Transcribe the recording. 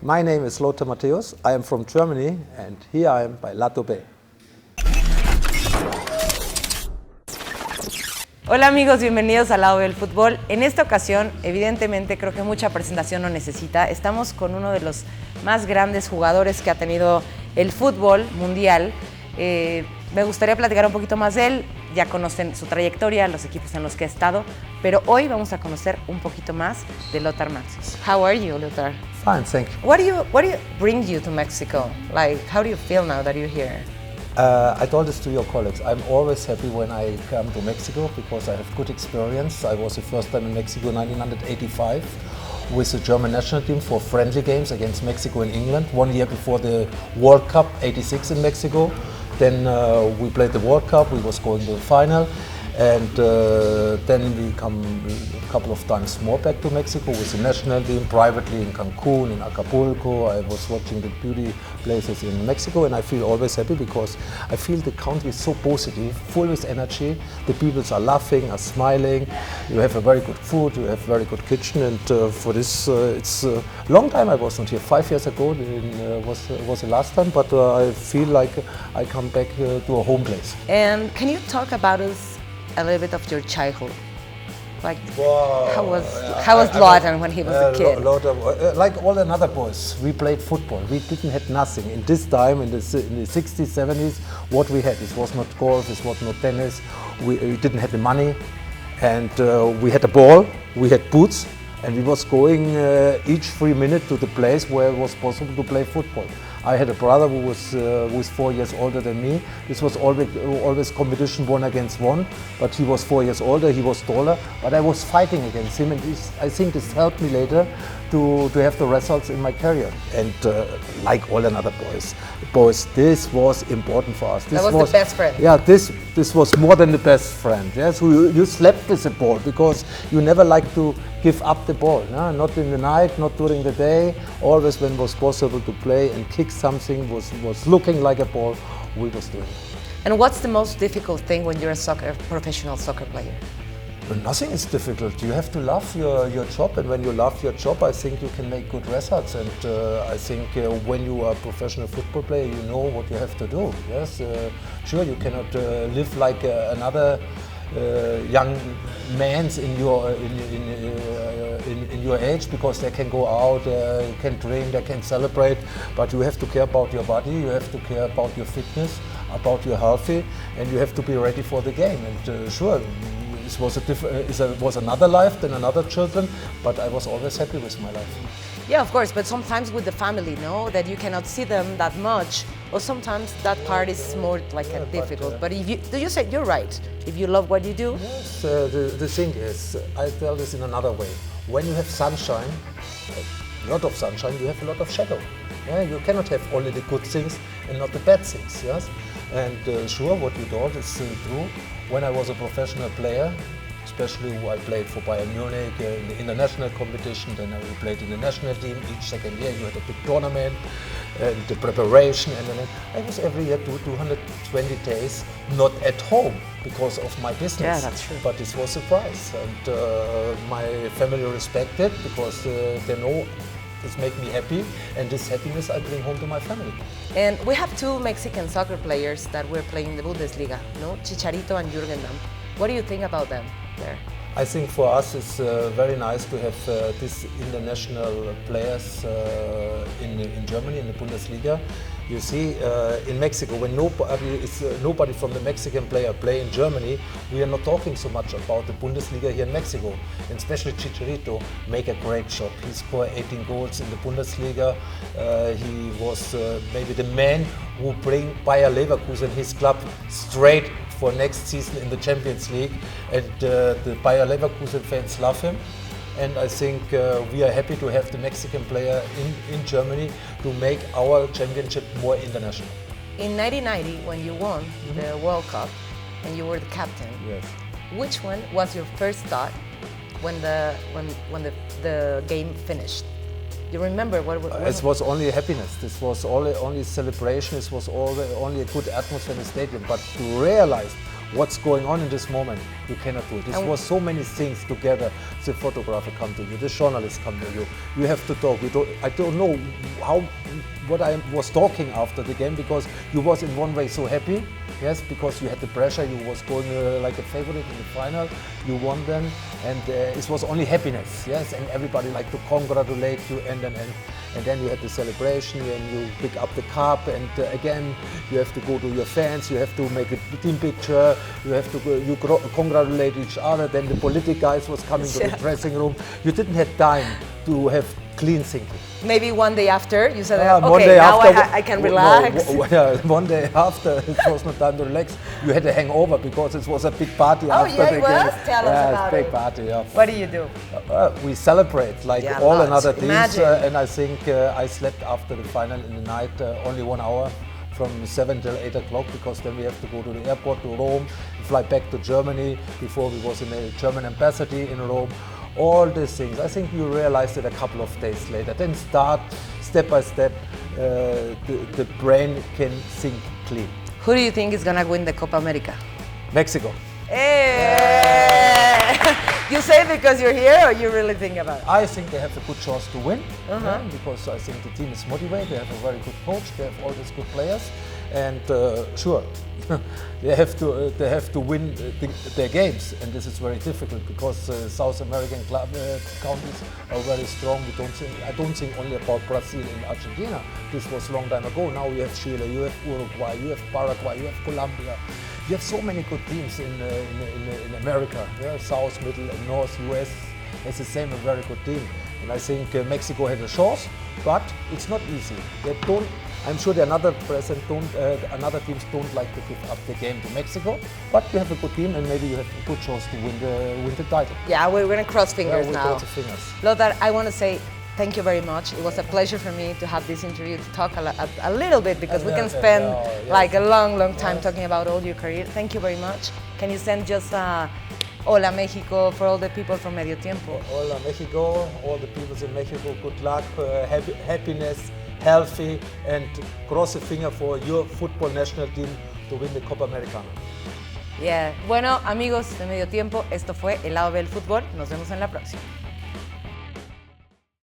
My name is Lothar Matthäus. I am from Germany and here I am by Lado. Hola amigos, bienvenidos al Lado del Fútbol. En esta ocasión, evidentemente, creo que mucha presentación no necesita. Estamos con uno de los más grandes jugadores que ha tenido el fútbol mundial. Me gustaría platicar un poquito más de él. Ya conocen su trayectoria, los equipos en los que ha estado, pero hoy vamos a conocer un poquito más de Lothar Matthäus. How are you, Lothar? Fine, thank you. What do you bring you to Mexico? Like, how do you feel now that you're here? I told this to your colleagues. I'm always happy when I come to Mexico because I have good experience. I was the first time in Mexico in 1985 with the German national team for friendly games against Mexico and England. 1 year before the World Cup, '86 in Mexico. Then we played the World Cup, we was going to the final, and then we come a couple of times more back to Mexico with the national team, privately in Cancun, in Acapulco. I was watching the beauty places in Mexico, and I feel always happy because I feel the country is so positive, full with energy. The people are laughing, are smiling. You have a very good food, you have very good kitchen, and for this, it's a long time I was not here. 5 years ago was the last time, but I feel like I come back to a home place. And can you talk about us a little bit of your childhood? Like, Wow. how was Lothar when he was a kid? Like all the other boys, we played football. We didn't have nothing. In this time, in the 60s, 70s, what we had, it was not golf, it was not tennis. We didn't have the money, and we had a ball, we had boots, and we was going each 3 minutes to the place where it was possible to play football. I had a brother who was 4 years older than me. This was always competition 1 against 1, but he was 4 years older, he was taller, but I was fighting against him, and I think this helped me later to have the results in my career. And like all another boys, this was important for us. That was the best friend. Yeah, this was more than the best friend. Yes, you slept with the ball because you never like to give up the ball. No? Not in the night, not during the day. Always when it was possible to play and kick something was looking like a ball, we was doing it. And what's the most difficult thing when you're a professional soccer player? Nothing is difficult. You have to love your job, and when you love your job, I think you can make good results. And I think when you are a professional football player, you know what you have to do. Yes, sure, you cannot live like another young man's in your age, because they can go out, can drink, they can celebrate, but you have to care about your body, you have to care about your fitness, about your healthy, and you have to be ready for the game. And sure, this was another life than another children, but I was always happy with my life. Yeah, of course, but sometimes with the family, no, that you cannot see them that much, or sometimes that part is more like difficult. But if you say you're right. If you love what you do. Yes, the thing is, I tell this in another way. When you have sunshine, a lot of sunshine, you have a lot of shadow. Yeah, you cannot have only the good things and not the bad things. Yes, and sure, what you told is true. When I was a professional player, especially who I played for Bayern Munich in the international competition, then I played in the national team. Each second year you had a big tournament and the preparation, and then I was every year 220 days not at home because of my business. Yeah, that's true. But this was a prize, and my family respect it because they know this makes me happy, and this happiness I bring home to my family. And we have 2 Mexican soccer players that were playing in the Bundesliga, no? Chicharito and Jürgen Damm. What do you think about them there? I think for us it's very nice to have these international players in Germany, in the Bundesliga. You see, in Mexico, when nobody from the Mexican player play in Germany, we are not talking so much about the Bundesliga here in Mexico. And especially Chicharito make a great job. He scored 18 goals in the Bundesliga. He was maybe the man who bring Bayer Leverkusen, his club, straight for next season in the Champions League, and the Bayer Leverkusen fans love him. And I think we are happy to have the Mexican player in Germany to make our championship more international. In 1990, when you won the World Cup and you were the captain, Yes. which one was your first thought when the game finished? You remember what It was only happiness. This was only celebration. This was only a good atmosphere in the stadium. But to realize what's going on in this moment, you cannot do it. This was so many things together. The photographer come to you, the journalists come to you. You have to talk. I don't know what I was talking after the game, because you was in one way so happy, yes, because you had the pressure, you was going like a favorite in the final, you won then, and it was only happiness, yes, and everybody like to congratulate you, and then you had the celebration, and you pick up the cup, and again you have to go to your fans, you have to make a team picture, you have to congratulate each other. Then the political guys was coming to the dressing room. You didn't have time to have clean thinking. Maybe one day after you said, okay, one day now after, I can relax. One day after it was not time to relax. You had a hangover because it was a big party after the game. Oh, yeah, it was? Tell us about big it. party, yeah. What do you do? We celebrate like all lots. another teams, Imagine. and I think I slept after the final in the night only 1 hour, from 7 till 8 o'clock, because then we have to go to the airport to Rome, fly back to Germany. Before we was in the German embassy in Rome. All these things, I think you realized it a couple of days later. Then start step by step, the brain can think clean. Who do you think is gonna win the Copa América? Mexico. Hey! You say it because you're here, or you really think about it? I think they have a good chance to win, because I think the team is motivated, they have a very good coach, they have all these good players, and sure, they have to win their games, and this is very difficult because South American countries are very strong. I don't think only about Brazil and Argentina. This was a long time ago. Now you have Chile, you have Uruguay, you have Paraguay, you have Colombia. You have so many good teams in America, South, Middle, and North US. It's the same, a very good team. And I think Mexico had a chance, but it's not easy. I'm sure the other teams don't like to give up the game to Mexico, but you have a good team, and maybe you have a good chance to win the title. Yeah, we're going to cross fingers now. Cross the fingers. Lothar, I want to say thank you very much. It was a pleasure for me to have this interview, to talk a little bit, because we can spend like a long time talking about all your career. Thank you very much. Can you send just Hola Mexico for all the people from Medio Tiempo? Hola Mexico, all the people in Mexico, good luck, happiness, healthy, and cross the finger for your football national team to win the Copa América. Yeah. Bueno, amigos de Medio Tiempo, esto fue el lado del fútbol. Nos vemos en la próxima.